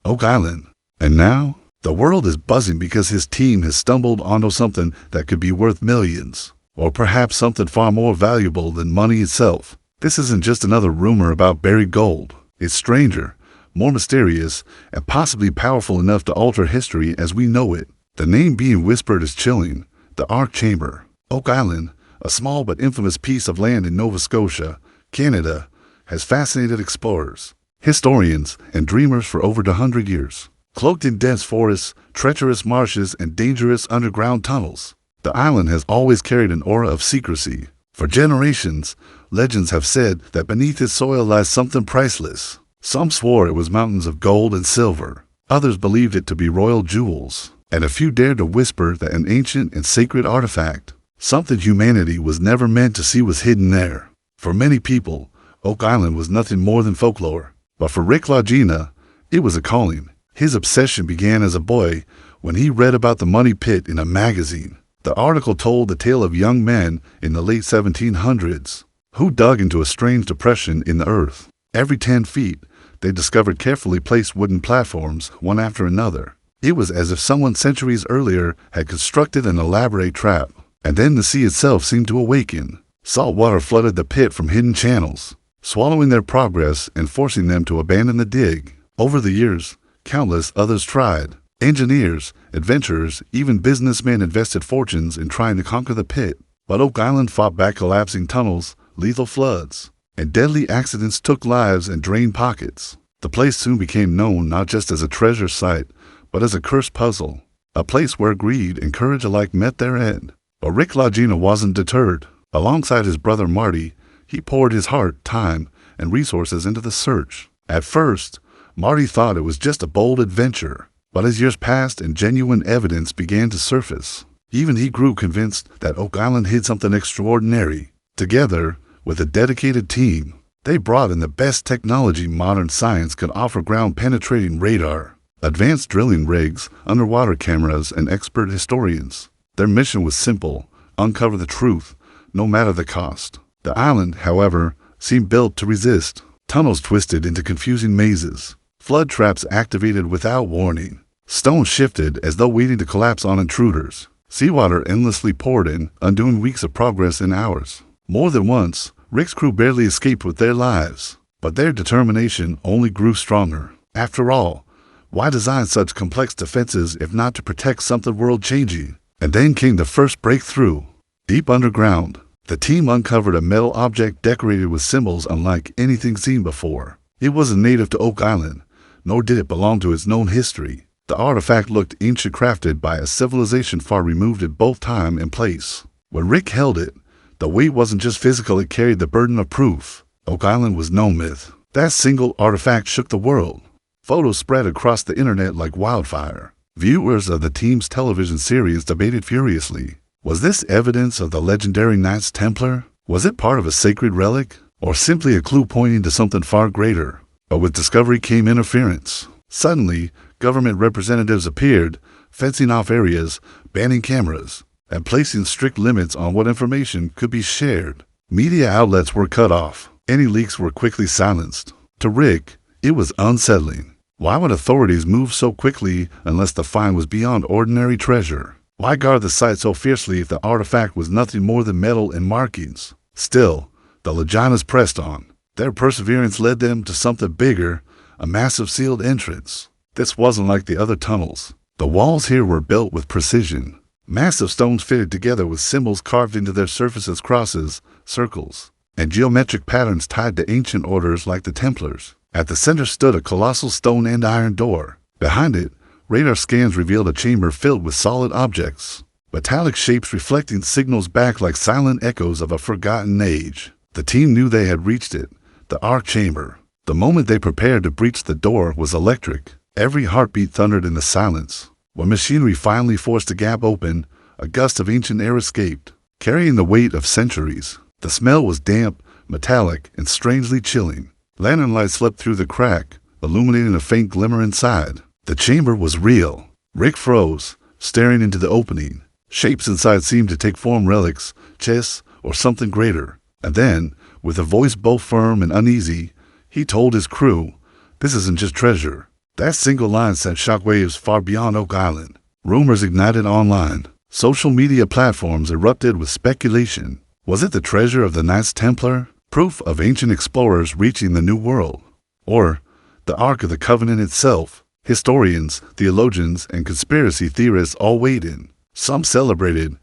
Oak Island. And now, the world is buzzing because his team has stumbled onto something that could be worth millions, or perhaps something far more valuable than money itself. This isn't just another rumor about buried gold. It's stranger, more mysterious, and possibly powerful enough to alter history as we know it. The name being whispered is chilling. The Ark Chamber. Oak Island, a small but infamous piece of land in Nova Scotia, Canada, has fascinated explorers, historians, and dreamers for over 100 years. Cloaked in dense forests, treacherous marshes, and dangerous underground tunnels, the island has always carried an aura of secrecy. For generations, legends have said that beneath its soil lies something priceless. Some swore it was mountains of gold and silver. Others believed it to be royal jewels. And a few dared to whisper that an ancient and sacred artifact, something humanity was never meant to see, was hidden there. For many people, Oak Island was nothing more than folklore. But for Rick Lagina, it was a calling. His obsession began as a boy when he read about the money pit in a magazine. The article told the tale of young men in the late 1700s who dug into a strange depression in the earth. Every 10 feet, they discovered carefully placed wooden platforms, one after another. It was as if someone centuries earlier had constructed an elaborate trap. And then the sea itself seemed to awaken. Salt water flooded the pit from hidden channels, swallowing their progress and forcing them to abandon the dig. Over the years, countless others tried. Engineers, adventurers, even businessmen invested fortunes in trying to conquer the pit. But Oak Island fought back collapsing tunnels, lethal floods, and deadly accidents took lives and drained pockets. The place soon became known not just as a treasure site, but as a cursed puzzle, a place where greed and courage alike met their end. But Rick Lagina wasn't deterred. Alongside his brother Marty, he poured his heart, time, and resources into the search. At first, Marty thought it was just a bold adventure, but as years passed and genuine evidence began to surface, even he grew convinced that Oak Island hid something extraordinary. Together, with a dedicated team, they brought in the best technology modern science could offer: ground-penetrating radar, advanced drilling rigs, underwater cameras, and expert historians. Their mission was simple: uncover the truth, no matter the cost. The island, however, seemed built to resist. Tunnels twisted into confusing mazes, flood traps activated without warning, stones shifted as though waiting to collapse on intruders. Seawater endlessly poured in, undoing weeks of progress in hours. More than once, Rick's crew barely escaped with their lives, but their determination only grew stronger. After all, why design such complex defenses if not to protect something world-changing? And then came the first breakthrough. Deep underground, the team uncovered a metal object decorated with symbols unlike anything seen before. It wasn't native to Oak Island, nor did it belong to its known history. The artifact looked ancient, crafted by a civilization far removed in both time and place. When Rick held it, the weight wasn't just physical, it carried the burden of proof. Oak Island was no myth. That single artifact shook the world. Photos spread across the internet like wildfire. Viewers of the team's television series debated furiously. Was this evidence of the legendary Knights Templar? Was it part of a sacred relic? Or simply a clue pointing to something far greater? But with discovery came interference. Suddenly, government representatives appeared, fencing off areas, banning cameras, and placing strict limits on what information could be shared. Media outlets were cut off. Any leaks were quickly silenced. To Rick, it was unsettling. Why would authorities move so quickly unless the find was beyond ordinary treasure? Why guard the site so fiercely if the artifact was nothing more than metal and markings? Still, the Laginas pressed on. Their perseverance led them to something bigger, a massive sealed entrance. This wasn't like the other tunnels. The walls here were built with precision. Massive stones fitted together with symbols carved into their surfaces: crosses, circles, and geometric patterns tied to ancient orders like the Templars. At the center stood a colossal stone and iron door. Behind it, radar scans revealed a chamber filled with solid objects, metallic shapes reflecting signals back like silent echoes of a forgotten age. The team knew they had reached it, the Ark Chamber. The moment they prepared to breach the door was electric. Every heartbeat thundered in the silence. When machinery finally forced the gap open, a gust of ancient air escaped, carrying the weight of centuries. The smell was damp, metallic, and strangely chilling. Lantern light slipped through the crack, illuminating a faint glimmer inside. The chamber was real. Rick froze, staring into the opening. Shapes inside seemed to take form: relics, chests, or something greater. And then, with a voice both firm and uneasy, he told his crew, "This isn't just treasure. That single line sent shockwaves far beyond Oak Island. Rumors ignited online. Social media platforms erupted with speculation. Was it the treasure of the Knights Templar? Proof of ancient explorers reaching the New World? Or the Ark of the Covenant itself? Historians, theologians, and conspiracy theorists all weighed in. Some celebrated,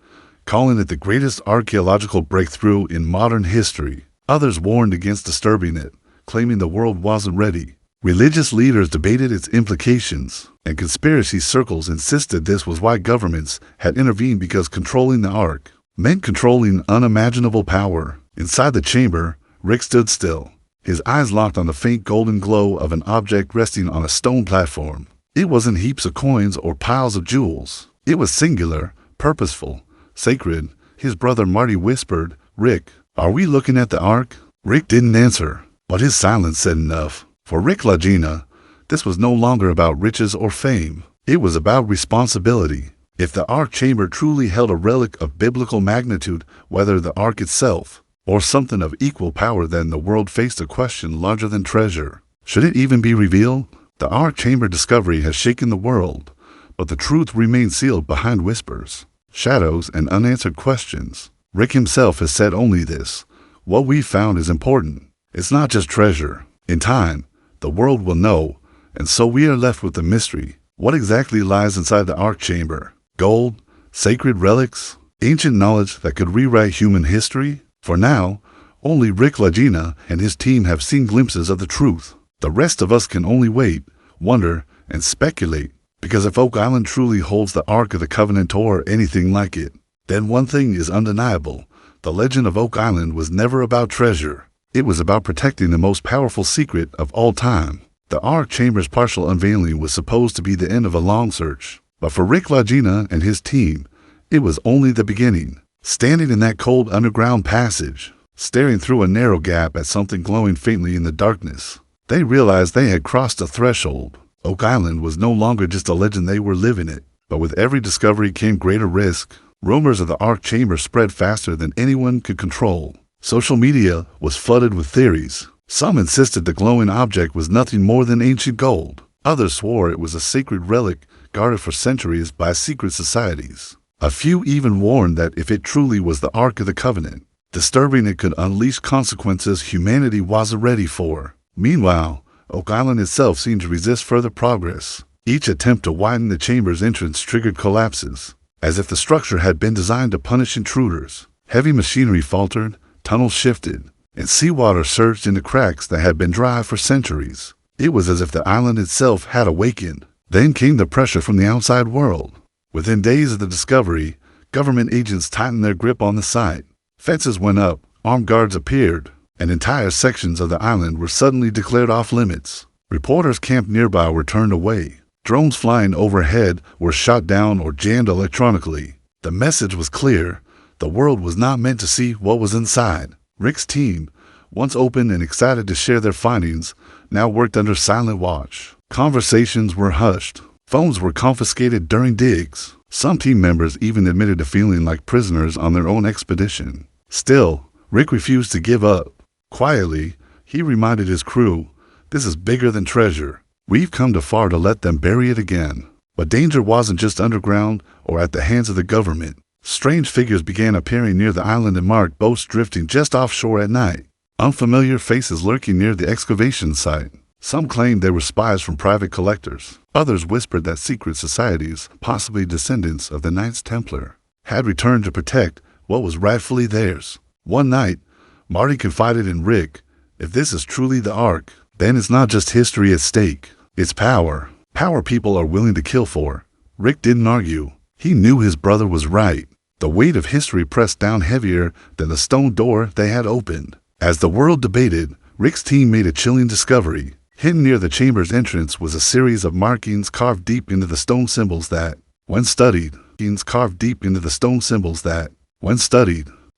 calling it the greatest archaeological breakthrough in modern history. Others warned against disturbing it, claiming the world wasn't ready. Religious leaders debated its implications, and conspiracy circles insisted this was why governments had intervened, because controlling the Ark meant controlling unimaginable power. Inside the chamber, Rick stood still, his eyes locked on the faint golden glow of an object resting on a stone platform. It wasn't heaps of coins or piles of jewels. It was singular, purposeful, sacred. His brother Marty whispered, "Rick, are we looking at the Ark?" Rick didn't answer, but his silence said enough. For Rick Lagina, this was no longer about riches or fame. It was about responsibility. If the Ark chamber truly held a relic of biblical magnitude, whether the Ark itself or something of equal power, then the world faced a question larger than treasure. Should it even be revealed? The Ark chamber discovery has shaken the world, but the truth remains sealed behind whispers, shadows, and unanswered questions. Rick himself has said only this: what we found is important. It's not just treasure. In time, the world will know, and so we are left with the mystery. What exactly lies inside the Ark chamber? Gold? Sacred relics? Ancient knowledge that could rewrite human history? For now, only Rick Lagina and his team have seen glimpses of the truth. The rest of us can only wait, wonder, and speculate, because if Oak Island truly holds the Ark of the Covenant or anything like it, then one thing is undeniable: the legend of Oak Island was never about treasure. It was about protecting the most powerful secret of all time. The Ark chamber's partial unveiling was supposed to be the end of a long search, but for Rick Lagina and his team, it was only the beginning. Standing in that cold underground passage, staring through a narrow gap at something glowing faintly in the darkness, they realized they had crossed a threshold. Oak Island was no longer just a legend, they were living it. But with every discovery came greater risk. Rumors of the Ark chamber spread faster than anyone could control. Social media was flooded with theories. Some insisted the glowing object was nothing more than ancient gold. Others swore it was a sacred relic guarded for centuries by secret societies. A few even warned that if it truly was the Ark of the Covenant, disturbing it could unleash consequences humanity wasn't ready for. Meanwhile, Oak Island itself seemed to resist further progress. Each attempt to widen the chamber's entrance triggered collapses, as if the structure had been designed to punish intruders. Heavy machinery faltered, tunnels shifted, and seawater surged into cracks that had been dry for centuries. It was as if the island itself had awakened. Then came the pressure from the outside world. Within days of the discovery, government agents tightened their grip on the site. Fences went up, armed guards appeared, and entire sections of the island were suddenly declared off limits. Reporters camped nearby were turned away. Drones flying overhead were shot down or jammed electronically. The message was clear: the world was not meant to see what was inside. Rick's team, once open and excited to share their findings, now worked under silent watch. Conversations were hushed. Phones were confiscated during digs. Some team members even admitted to feeling like prisoners on their own expedition. Still, Rick refused to give up. Quietly, he reminded his crew, "This is bigger than treasure. We've come too far to let them bury it again." But danger wasn't just underground or at the hands of the government. Strange figures began appearing near the island and marked boats drifting just offshore at night. Unfamiliar faces lurking near the excavation site. Some claimed they were spies from private collectors. Others whispered that secret societies, possibly descendants of the Knights Templar, had returned to protect what was rightfully theirs. One night, Marty confided in Rick, "If this is truly the Ark, then it's not just history at stake. It's power. Power people are willing to kill for." Rick didn't argue. He knew his brother was right. The weight of history pressed down heavier than the stone door they had opened. As the world debated, Rick's team made a chilling discovery. Hidden near the chamber's entrance was a series of markings carved deep into the stone symbols that, when studied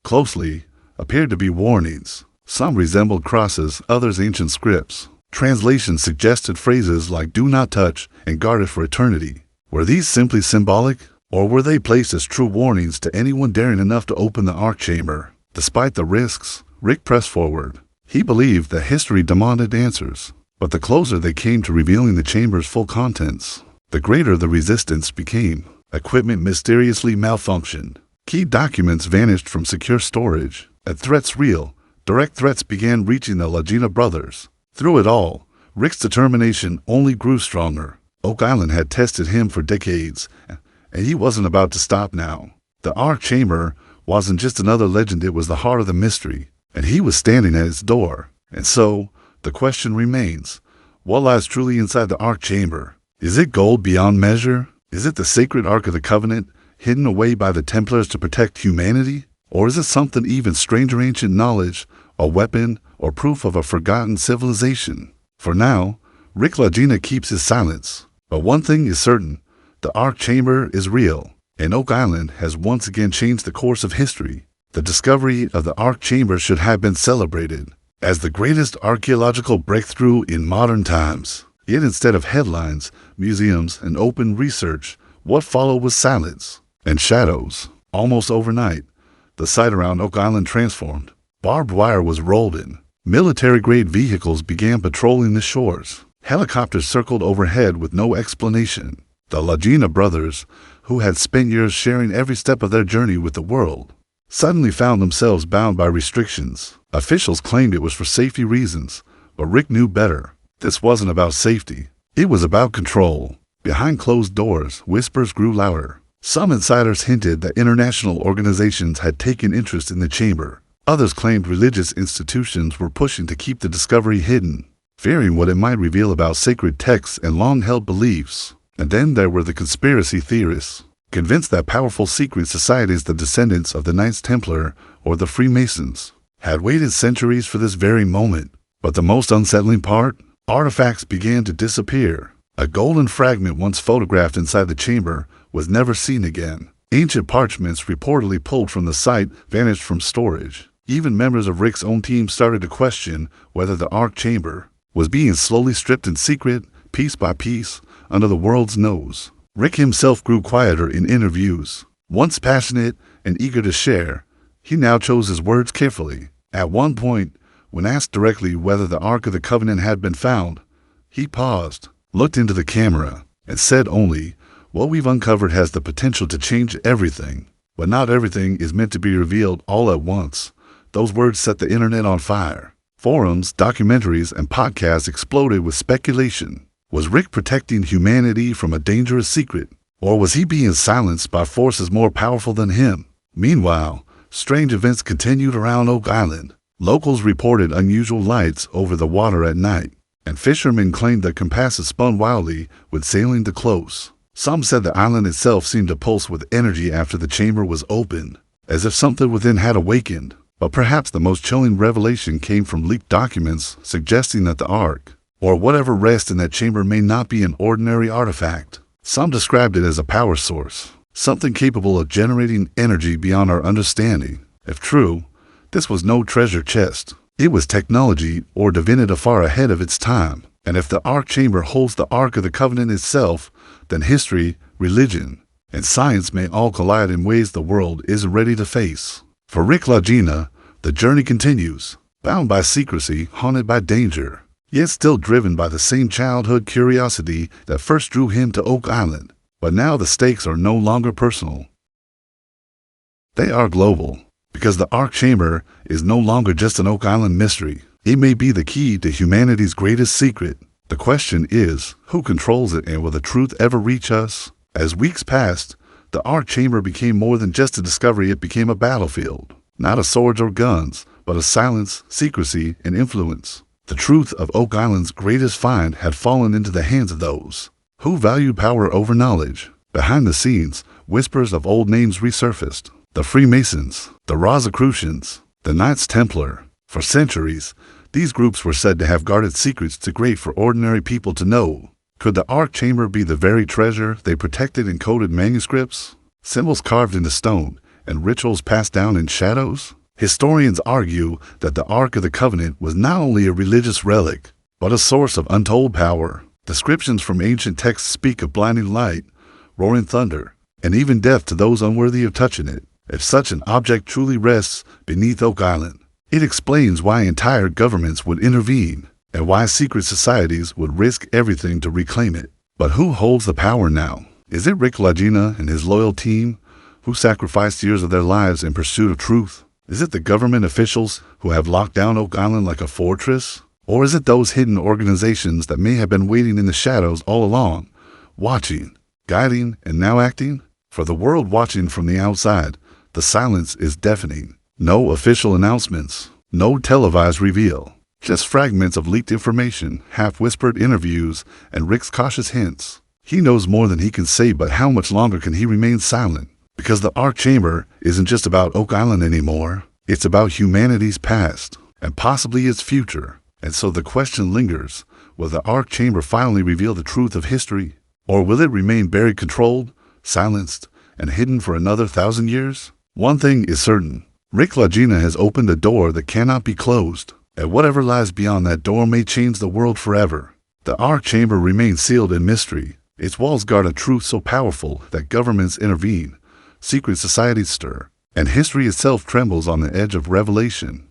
closely, appeared to be warnings. Some resembled crosses, others ancient scripts. Translations suggested phrases like "do not touch" and "guarded for eternity." Were these simply symbolic, or were they placed as true warnings to anyone daring enough to open the Ark chamber? Despite the risks, Rick pressed forward. He believed that history demanded answers. But the closer they came to revealing the chamber's full contents, the greater the resistance became. Equipment mysteriously malfunctioned. Key documents vanished from secure storage. And threats real, direct threats began reaching the Lagina brothers. Through it all, Rick's determination only grew stronger. Oak Island had tested him for decades, and he wasn't about to stop now. The Ark Chamber wasn't just another legend, it was the heart of the mystery, and he was standing at its door. And so, the question remains, what lies truly inside the Ark Chamber? Is it gold beyond measure? Is it the sacred Ark of the Covenant, hidden away by the Templars to protect humanity? Or is it something even stranger, ancient knowledge, a weapon, or proof of a forgotten civilization? For now, Rick Lagina keeps his silence. But one thing is certain, the Ark Chamber is real, and Oak Island has once again changed the course of history. The discovery of the Ark Chamber should have been celebrated as the greatest archaeological breakthrough in modern times. Yet instead of headlines, museums, and open research, what followed was silence and shadows. Almost overnight, the site around Oak Island transformed. Barbed wire was rolled in. Military-grade vehicles began patrolling the shores. Helicopters circled overhead with no explanation. The Lagina brothers, who had spent years sharing every step of their journey with the world, suddenly found themselves bound by restrictions. Officials claimed it was for safety reasons, but Rick knew better. This wasn't about safety. It was about control. Behind closed doors, whispers grew louder. Some insiders hinted that international organizations had taken interest in the chamber. Others claimed religious institutions were pushing to keep the discovery hidden, fearing what it might reveal about sacred texts and long-held beliefs. And then there were the conspiracy theorists, convinced that powerful secret societies, the descendants of the Knights Templar or the Freemasons, had waited centuries for this very moment. But the most unsettling part? Artifacts began to disappear. A golden fragment once photographed inside the chamber was never seen again. Ancient parchments reportedly pulled from the site vanished from storage. Even members of Rick's own team started to question whether the Ark Chamber was being slowly stripped in secret, piece by piece, under the world's nose. Rick himself grew quieter in interviews. Once passionate and eager to share, he now chose his words carefully. At one point, when asked directly whether the Ark of the Covenant had been found, he paused, looked into the camera, and said only, "What we've uncovered has the potential to change everything, but not everything is meant to be revealed all at once." Those words set the internet on fire. Forums, documentaries, and podcasts exploded with speculation. Was Rick protecting humanity from a dangerous secret? Or was he being silenced by forces more powerful than him? Meanwhile, strange events continued around Oak Island. Locals reported unusual lights over the water at night, and fishermen claimed that compasses spun wildly with sailing too close. Some said the island itself seemed to pulse with energy after the chamber was opened, as if something within had awakened. But perhaps the most chilling revelation came from leaked documents suggesting that the Ark, or whatever rests in that chamber, may not be an ordinary artifact. Some described it as a power source, something capable of generating energy beyond our understanding. If true, this was no treasure chest. It was technology or divinity far ahead of its time. And if the Ark Chamber holds the Ark of the Covenant itself, then history, religion, and science may all collide in ways the world isn't ready to face. For Rick Lagina, the journey continues, bound by secrecy, haunted by danger, yet still driven by the same childhood curiosity that first drew him to Oak Island. But now the stakes are no longer personal. They are global, because the Ark Chamber is no longer just an Oak Island mystery. It may be the key to humanity's greatest secret. The question is, who controls it, and will the truth ever reach us? As weeks passed, the Ark Chamber became more than just a discovery. It became a battlefield. Not of swords or guns, but of silence, secrecy, and influence. The truth of Oak Island's greatest find had fallen into the hands of those who valued power over knowledge. Behind the scenes, whispers of old names resurfaced. The Freemasons, the Rosicrucians, the Knights Templar. For centuries, these groups were said to have guarded secrets too great for ordinary people to know. Could the Ark Chamber be the very treasure they protected in coded manuscripts, symbols carved into stone, and rituals passed down in shadows? Historians argue that the Ark of the Covenant was not only a religious relic, but a source of untold power. Descriptions from ancient texts speak of blinding light, roaring thunder, and even death to those unworthy of touching it. If such an object truly rests beneath Oak Island, it explains why entire governments would intervene. and why secret societies would risk everything to reclaim it. But who holds the power now? Is it Rick Lagina and his loyal team, who sacrificed years of their lives in pursuit of truth? Is it the government officials who have locked down Oak Island like a fortress? Or is it those hidden organizations that may have been waiting in the shadows all along, watching, guiding, and now acting? For the world watching from the outside, the silence is deafening. No official announcements, no televised reveal, just fragments of leaked information, half-whispered interviews, and Rick's cautious hints. He knows more than he can say, but how much longer can he remain silent? Because the Ark Chamber isn't just about Oak Island anymore. It's about humanity's past, and possibly its future. And so the question lingers, will the Ark Chamber finally reveal the truth of history? Or will it remain buried, controlled, silenced, and hidden for another 1,000 years? One thing is certain. Rick Lagina has opened a door that cannot be closed, and whatever lies beyond that door may change the world forever. The Ark Chamber remains sealed in mystery. Its walls guard a truth so powerful that governments intervene, secret societies stir, and history itself trembles on the edge of revelation.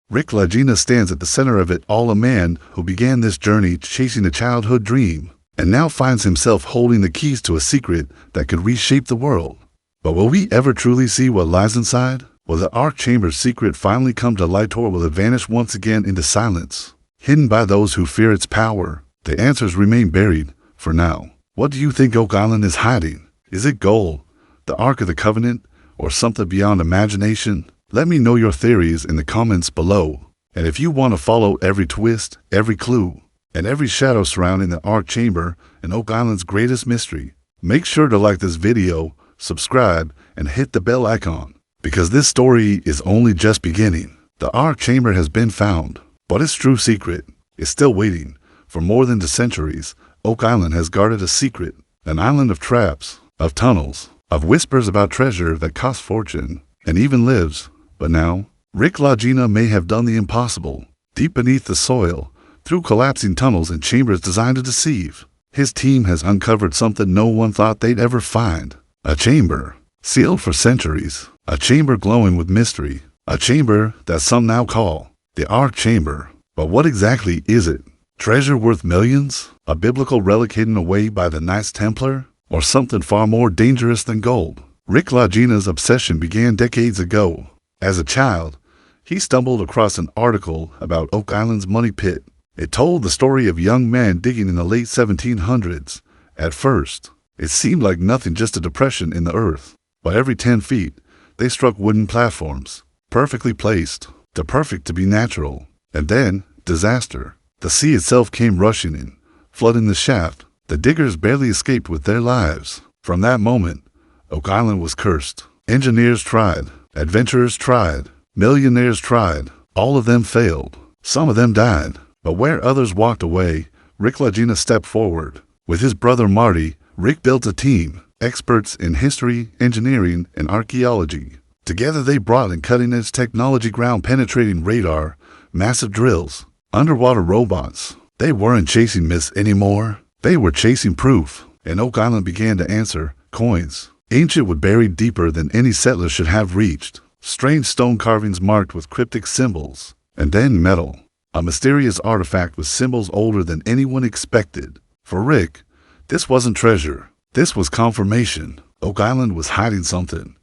Rick Lagina stands at the center of it all, a man who began this journey chasing a childhood dream, and now finds himself holding the keys to a secret that could reshape the world. But will we ever truly see what lies inside? Will the Ark Chamber's secret finally come to light, or will it vanish once again into silence, hidden by those who fear its power? The answers remain buried for now. What do you think Oak Island is hiding? Is it gold, the Ark of the Covenant, or something beyond imagination? Let me know your theories in the comments below. And if you want to follow every twist, every clue, and every shadow surrounding the Ark Chamber and Oak Island's greatest mystery, make sure to like this video, subscribe, and hit the bell icon, because this story is only just beginning. The Ark Chamber has been found, but its true secret is still waiting. For more than 2 centuries, Oak Island has guarded a secret, an island of traps, of tunnels, of whispers about treasure that costs fortune, and even lives. But now, Rick Lagina may have done the impossible. Deep beneath the soil, through collapsing tunnels and chambers designed to deceive, his team has uncovered something no one thought they'd ever find. A chamber, sealed for centuries. A chamber glowing with mystery. A chamber that some now call the Ark Chamber. But what exactly is it? Treasure worth millions? A biblical relic hidden away by the Knights Templar? Or something far more dangerous than gold? Rick Lagina's obsession began decades ago. As a child, he stumbled across an article about Oak Island's money pit. It told the story of young men digging in the late 1700s. At first, it seemed like nothing, just a depression in the earth. But every 10 feet, they struck wooden platforms, perfectly placed, too perfect to be natural. And then, disaster. The sea itself came rushing in, flooding the shaft. The diggers barely escaped with their lives. From that moment, Oak Island was cursed. Engineers tried, adventurers tried, millionaires tried. All of them failed. Some of them died. But where others walked away, Rick Lagina stepped forward. With his brother Marty, Rick built a team, experts in history, engineering, and archaeology. Together they brought in cutting-edge technology, ground-penetrating radar, massive drills, underwater robots. They weren't chasing myths anymore. They were chasing proof. And Oak Island began to answer. Coins, ancient, wood buried deeper than any settler should have reached. Strange stone carvings marked with cryptic symbols. And then metal, a mysterious artifact with symbols older than anyone expected. For Rick, this wasn't treasure. This was confirmation. Oak Island was hiding something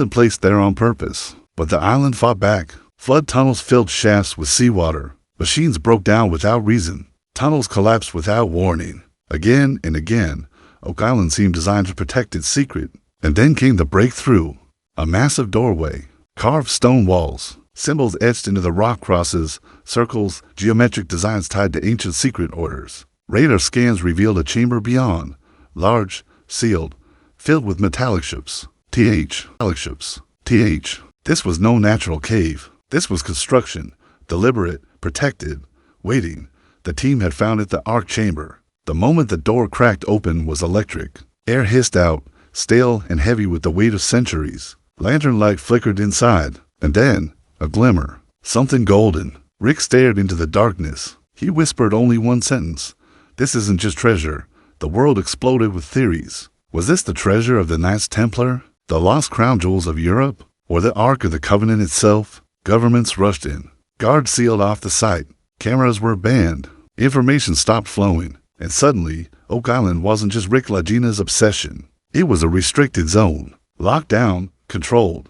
placed there on purpose. But the island fought back. Flood tunnels filled shafts with seawater. Machines broke down without reason. Tunnels collapsed without warning. Again and again, Oak Island seemed designed to protect its secret. And then came the breakthrough. A massive doorway, carved stone walls, symbols etched into the rock, crosses, circles, geometric designs tied to ancient secret orders. Radar scans revealed a chamber beyond, large, sealed, filled with metallic ships. This was no natural cave. This was construction, deliberate, protected, waiting. The team had found it, the Ark Chamber. The moment the door cracked open was electric. Air hissed out, stale and heavy with the weight of centuries. Lantern light flickered inside, and then, a glimmer. Something golden. Rick stared into the darkness. He whispered only one sentence. This isn't just treasure. The world exploded with theories. Was this the treasure of the Knights Templar? The lost crown jewels of Europe? Or the Ark of the Covenant itself? Governments rushed in. Guards sealed off the site. Cameras were banned. Information stopped flowing. And suddenly, Oak Island wasn't just Rick Lagina's obsession. It was a restricted zone. Locked down, controlled.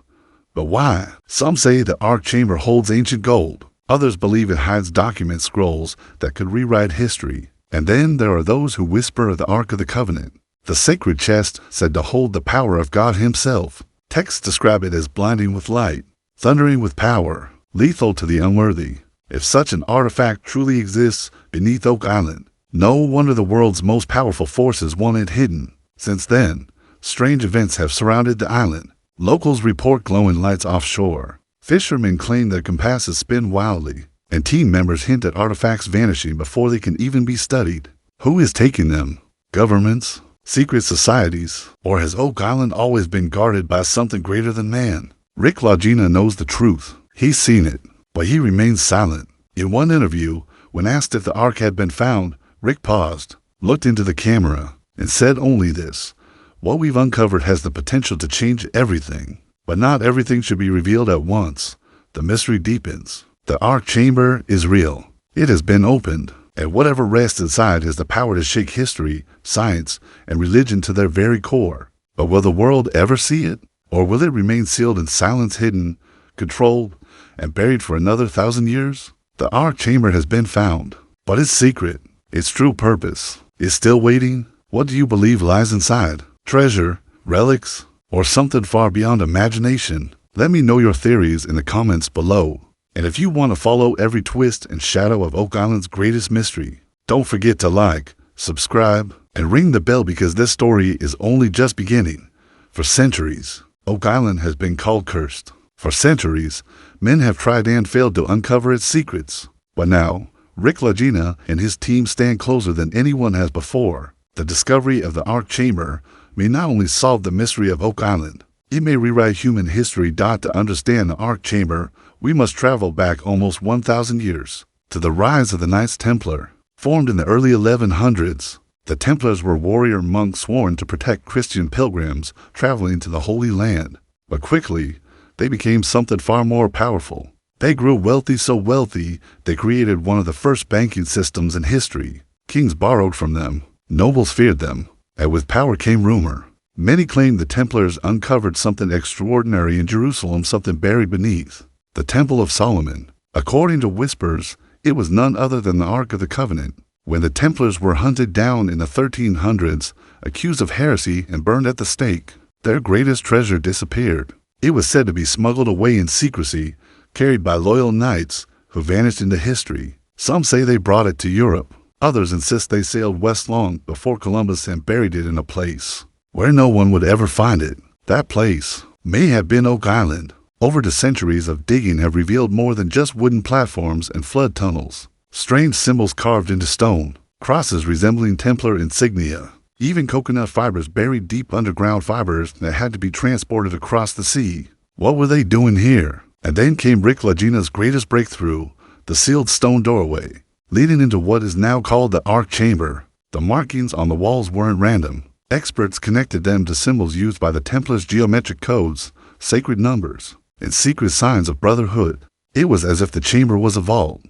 But why? Some say the Ark Chamber holds ancient gold. Others believe it hides document scrolls that could rewrite history. And then there are those who whisper of the Ark of the Covenant, the sacred chest said to hold the power of God himself. Texts describe it as blinding with light, thundering with power, lethal to the unworthy. If such an artifact truly exists beneath Oak Island, no wonder the world's most powerful forces want it hidden. Since then, strange events have surrounded the island. Locals report glowing lights offshore. Fishermen claim their compasses spin wildly, and team members hint at artifacts vanishing before they can even be studied. Who is taking them? Governments? Secret societies? Or has Oak Island always been guarded by something greater than man? Rick Lagina knows the truth. He's seen it, but he remains silent. In one interview, when asked if the Ark had been found, Rick paused, looked into the camera, and said only this: "What we've uncovered has the potential to change everything. But not everything should be revealed at once. The mystery deepens. The Ark Chamber is real. It has been opened, and whatever rests inside has the power to shake history, science, and religion to their very core. But will the world ever see it? Or will it remain sealed in silence, hidden, controlled, and buried for another 1,000 years? The Ark Chamber has been found, but its secret, its true purpose, is still waiting. What do you believe lies inside? Treasure, relics, or something far beyond imagination? Let me know your theories in the comments below. And if you want to follow every twist and shadow of Oak Island's greatest mystery, don't forget to like, subscribe, and ring the bell, because this story is only just beginning. For centuries, Oak Island has been called cursed. For centuries, men have tried and failed to uncover its secrets. But now, Rick Lagina and his team stand closer than anyone has before. The discovery of the Ark Chamber may not only solve the mystery of Oak Island, it may rewrite human history. To understand the Ark Chamber, we must travel back almost 1,000 years, to the rise of the Knights Templar. Formed in the early 1100s, the Templars were warrior monks sworn to protect Christian pilgrims traveling to the Holy Land. But quickly, they became something far more powerful. They grew wealthy, so wealthy they created one of the first banking systems in history. Kings borrowed from them, nobles feared them, and with power came rumor. Many claim the Templars uncovered something extraordinary in Jerusalem, something buried beneath the Temple of Solomon. According to whispers, it was none other than the Ark of the Covenant. When the Templars were hunted down in the 1300s, accused of heresy and burned at the stake, their greatest treasure disappeared. It was said to be smuggled away in secrecy, carried by loyal knights who vanished into history. Some say they brought it to Europe. Others insist they sailed west long before Columbus and buried it in a place where no one would ever find it. That place may have been Oak Island. Over the centuries of digging have revealed more than just wooden platforms and flood tunnels. Strange symbols carved into stone, crosses resembling Templar insignia, even coconut fibers buried deep underground, fibers that had to be transported across the sea. What were they doing here? And then came Rick Lagina's greatest breakthrough, the sealed stone doorway, leading into what is now called the Ark Chamber. The markings on the walls weren't random. Experts connected them to symbols used by the Templars' geometric codes, sacred numbers, and secret signs of brotherhood. It was as if the chamber was a vault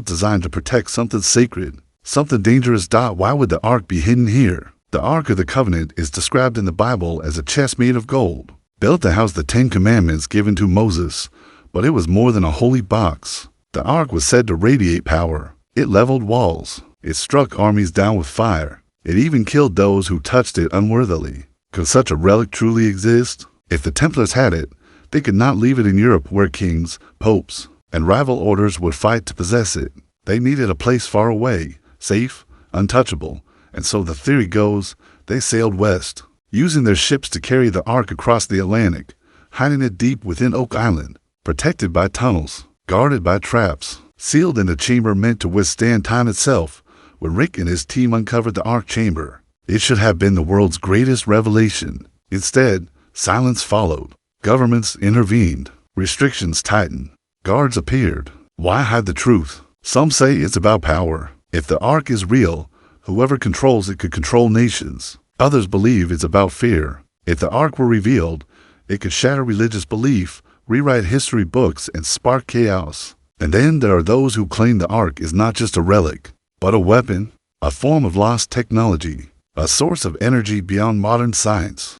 designed to protect something sacred, something dangerous. Why would the Ark be hidden here? The Ark of the Covenant is described in the Bible as a chest made of gold, built to house the 10 Commandments given to Moses, but it was more than a holy box. The Ark was said to radiate power. It leveled walls. It struck armies down with fire. It even killed those who touched it unworthily. Could such a relic truly exist? If the Templars had it, they could not leave it in Europe, where kings, popes, and rival orders would fight to possess it. They needed a place far away, safe, untouchable, and so the theory goes, they sailed west, using their ships to carry the Ark across the Atlantic, hiding it deep within Oak Island, protected by tunnels, guarded by traps, sealed in a chamber meant to withstand time itself. When Rick and his team uncovered the Ark Chamber, it should have been the world's greatest revelation. Instead, silence followed. Governments intervened. Restrictions tightened. Guards appeared. Why hide the truth? Some say it's about power. If the Ark is real, whoever controls it could control nations. Others believe it's about fear. If the Ark were revealed, it could shatter religious belief, rewrite history books, and spark chaos. And then there are those who claim the Ark is not just a relic, but a weapon, a form of lost technology, a source of energy beyond modern science.